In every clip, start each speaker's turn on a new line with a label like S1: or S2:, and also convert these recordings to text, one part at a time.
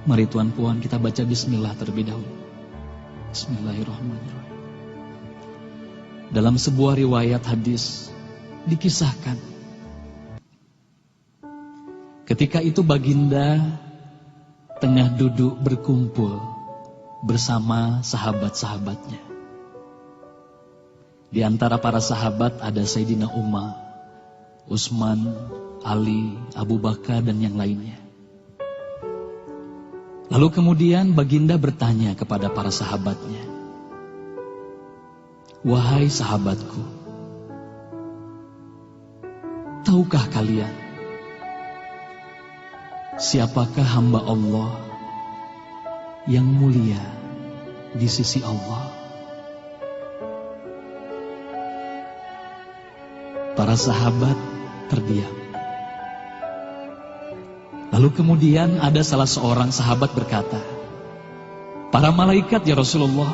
S1: Mari Tuan Puan kita baca bismillah terlebih dahulu. Bismillahirrahmanirrahim. Dalam sebuah riwayat hadis dikisahkan, ketika itu baginda tengah duduk berkumpul bersama sahabat-sahabatnya. Di antara para sahabat ada Sayyidina Umar, Utsman, Ali, Abu Bakar dan yang lainnya. Lalu kemudian baginda bertanya kepada para sahabatnya, "Wahai sahabatku, tahukah kalian siapakah hamba Allah yang mulia di sisi Allah?" Para sahabat terdiam. Lalu kemudian ada salah seorang sahabat berkata, "Para malaikat ya Rasulullah,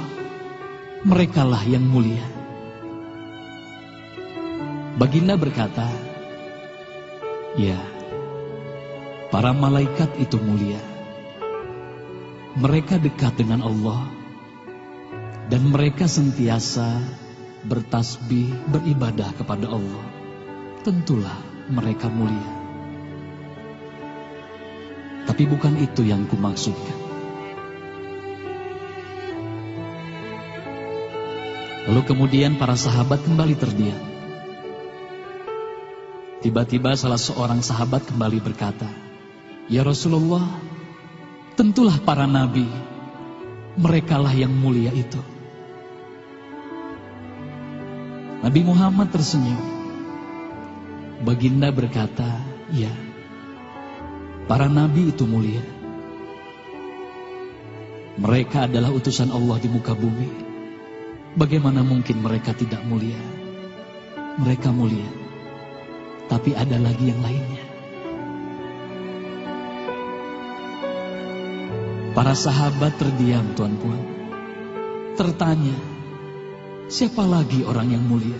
S1: merekalah yang mulia." Baginda berkata, "Ya, para malaikat itu mulia. Mereka dekat dengan Allah dan mereka sentiasa bertasbih, beribadah kepada Allah. Tentulah mereka mulia. Tapi bukan itu yang kumaksudkan." Lalu kemudian para sahabat kembali terdiam. Tiba-tiba salah seorang sahabat kembali berkata, "Ya Rasulullah, tentulah para nabi, merekalah yang mulia itu." Nabi Muhammad tersenyum. Baginda berkata, "Ya, para nabi itu mulia. Mereka adalah utusan Allah di muka bumi. Bagaimana mungkin mereka tidak mulia? Mereka mulia. Tapi ada lagi yang lainnya." Para sahabat terdiam, Tuan Puan. Tertanya, siapa lagi orang yang mulia?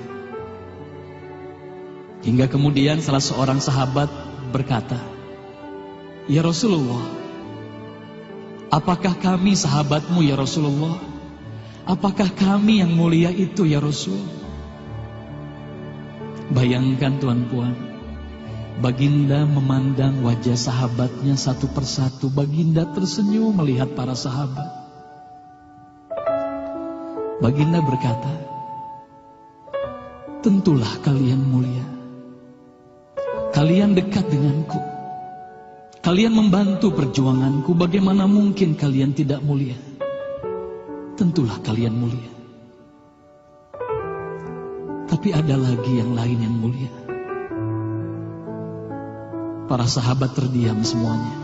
S1: Hingga kemudian salah seorang sahabat berkata, "Ya Rasulullah, apakah kami sahabatmu ya Rasulullah? Apakah kami yang mulia itu ya Rasul?" Bayangkan Tuan Puan, baginda memandang wajah sahabatnya satu persatu. Baginda tersenyum melihat para sahabat. Baginda berkata, "Tentulah kalian mulia. Kalian dekat denganku. Kalian membantu perjuanganku. Bagaimana mungkin kalian tidak mulia? Tentulah kalian mulia. Tapi ada lagi yang lain yang mulia." Para sahabat terdiam semuanya.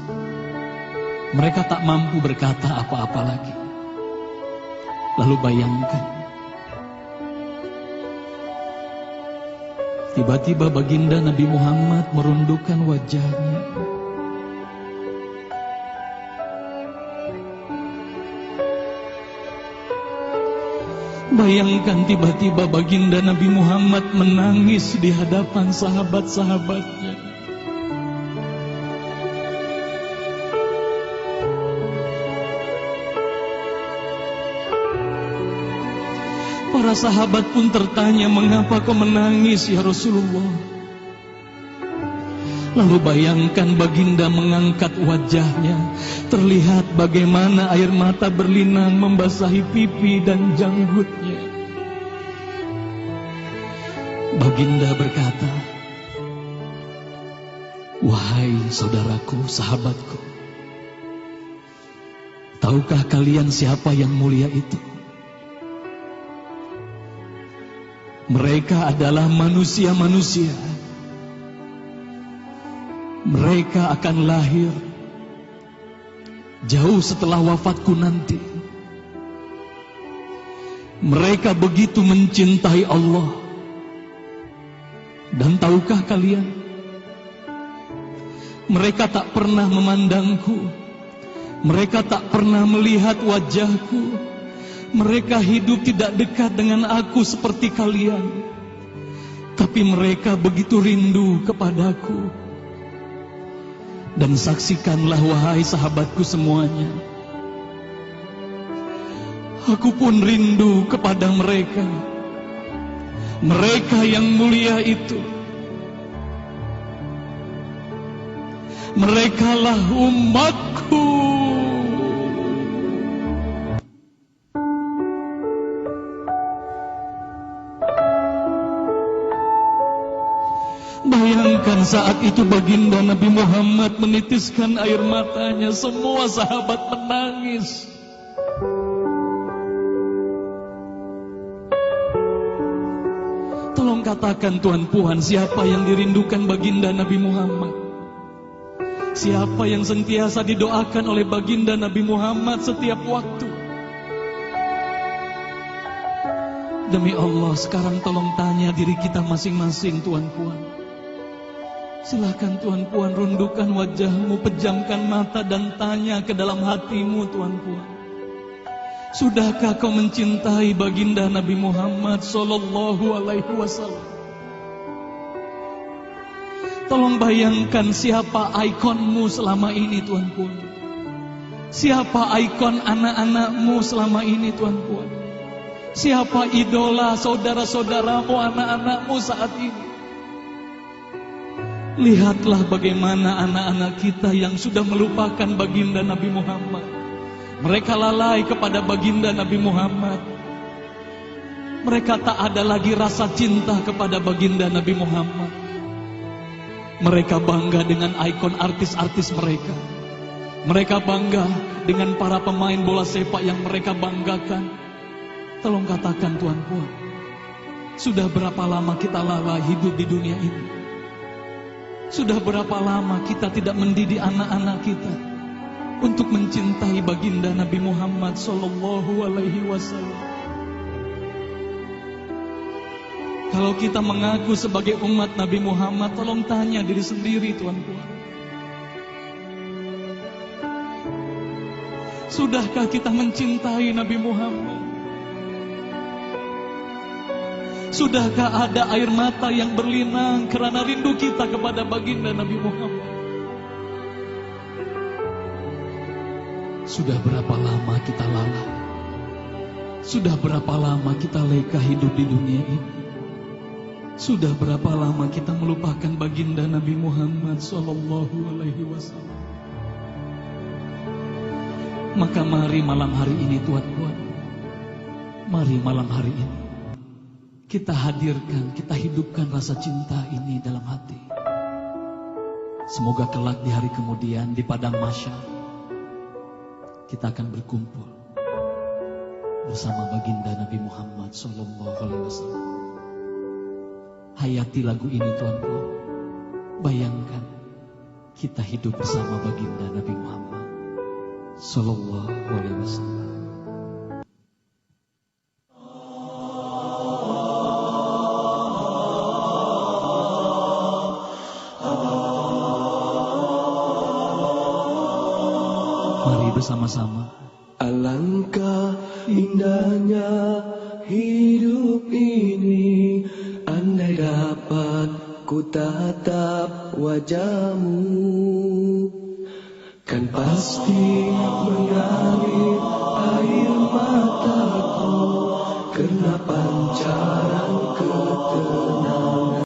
S1: Mereka tak mampu berkata apa-apa lagi. Lalu bayangkan, tiba-tiba baginda Nabi Muhammad merundukkan wajahnya. Bayangkan tiba-tiba baginda Nabi Muhammad menangis di hadapan sahabat-sahabatnya. Para sahabat pun tertanya, "Mengapa kau menangis ya Rasulullah?" Lalu bayangkan baginda mengangkat wajahnya. Terlihat bagaimana air mata berlinang membasahi pipi dan janggutnya. Baginda berkata, "Wahai saudaraku, sahabatku, tahukah kalian siapa yang mulia itu? Mereka adalah manusia-manusia. Mereka akan lahir jauh setelah wafatku nanti. Mereka begitu mencintai Allah. Dan tahukah kalian, mereka tak pernah memandangku. Mereka tak pernah melihat wajahku. Mereka hidup tidak dekat dengan aku seperti kalian. Tapi mereka begitu rindu kepadaku. Dan saksikanlah wahai sahabatku semuanya, aku pun rindu kepada mereka. Mereka yang mulia itu, merekalah umatku. Bayangkan saat itu baginda Nabi Muhammad menitiskan air matanya, semua sahabat menangis. Tolong katakan Tuan Puan, siapa yang dirindukan baginda Nabi Muhammad? Siapa yang sentiasa didoakan oleh baginda Nabi Muhammad setiap waktu? Demi Allah, sekarang tolong tanya diri kita masing-masing, Tuan Puan. Silakan Tuan Puan, rundukkan wajahmu, pejamkan mata dan tanya ke dalam hatimu, Tuan Puan. Sudahkah kau mencintai baginda Nabi Muhammad sallallahu alaihi wasallam? Tolong bayangkan siapa ikonmu selama ini, Tuan Puan. Siapa ikon anak-anakmu selama ini, Tuan Puan. Siapa idola saudara-saudaramu, anak-anakmu saat ini. Lihatlah bagaimana anak-anak kita yang sudah melupakan baginda Nabi Muhammad. Mereka lalai kepada baginda Nabi Muhammad. Mereka tak ada lagi rasa cinta kepada baginda Nabi Muhammad. Mereka bangga dengan ikon artis-artis mereka. Mereka bangga dengan para pemain bola sepak yang mereka banggakan. Tolong katakan Tuan Puan, sudah berapa lama kita lalai hidup di dunia ini? Sudah berapa lama kita tidak mendidik anak-anak kita untuk mencintai baginda Nabi Muhammad sallallahu alaihi wasallam? Kalau kita mengaku sebagai umat Nabi Muhammad, tolong tanya diri sendiri, Tuan Puan. Sudahkah kita mencintai Nabi Muhammad? Sudahkah ada air mata yang berlinang karena rindu kita kepada baginda Nabi Muhammad? Sudah berapa lama kita lalai? Sudah berapa lama kita leka hidup di dunia ini? Sudah berapa lama kita melupakan baginda Nabi Muhammad sallallahu alaihi wasallam? Maka mari malam hari ini, Tuan Puan, mari malam hari ini kita hadirkan, kita hidupkan rasa cinta ini dalam hati. Semoga kelak di hari kemudian di padang mahsyar kita akan berkumpul bersama baginda Nabi Muhammad sallallahu alaihi wasallam. Hayati lagu ini, Tuan Puan. Bayangkan kita hidup bersama baginda Nabi Muhammad sallallahu alaihi wasallam. Mari bersama-sama.
S2: Alangkah indahnya hidup ini, andai dapat ku tatap wajahmu, kan pasti mengalir air mataku, karena pancaran ketenangan.